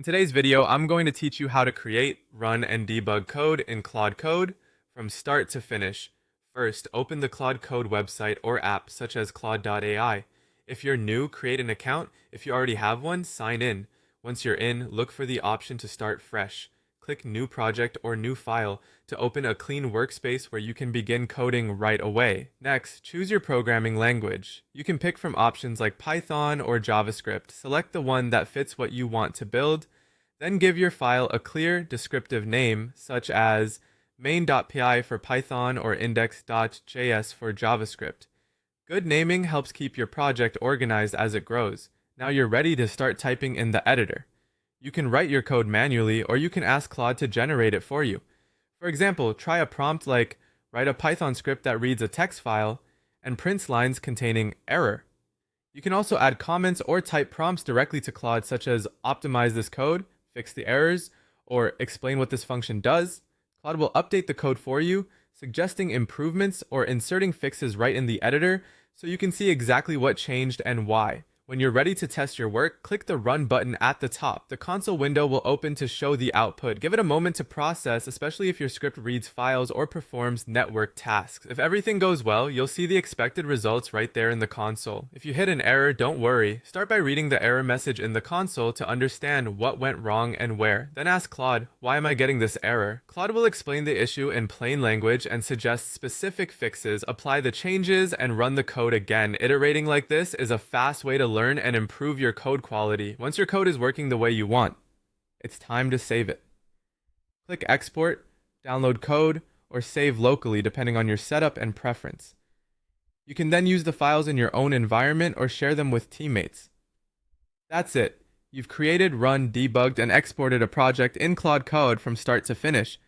In today's video, I'm going to teach you how to create, run, and debug code in Claude Code from start to finish. First, open the Claude Code website or app such as Claude.ai. If you're new, create an account. If you already have one, sign in. Once you're in, look for the option to start fresh. Click New Project or New File to open a clean workspace where you can begin coding right away. Next, choose your programming language. You can pick from options like Python or JavaScript. Select the one that fits what you want to build. Then give your file a clear, descriptive name, such as main.py for Python or index.js for JavaScript. Good naming helps keep your project organized as it grows. Now you're ready to start typing in the editor. You can write your code manually, or you can ask Claude to generate it for you. For example, try a prompt like, write a Python script that reads a text file and prints lines containing error. You can also add comments or type prompts directly to Claude, such as optimize this code, fix the errors, or explain what this function does. Claude will update the code for you, suggesting improvements or inserting fixes right in the editor so you can see exactly what changed and why. When you're ready to test your work, click the Run button at the top. The console window will open to show the output. Give it a moment to process, especially if your script reads files or performs network tasks. If everything goes well, you'll see the expected results right there in the console. If you hit an error, don't worry. Start by reading the error message in the console to understand what went wrong and where. Then ask Claude, why am I getting this error? Claude will explain the issue in plain language and suggest specific fixes. Apply the changes and run the code again. Iterating like this is a fast way to learn and improve your code quality. Once your code is working the way you want, it's time to save it. Click Export, download code, or save locally depending on your setup and preference. You can then use the files in your own environment or share them with teammates. That's it. You've created, run, debugged, and exported a project in Claude Code from start to finish.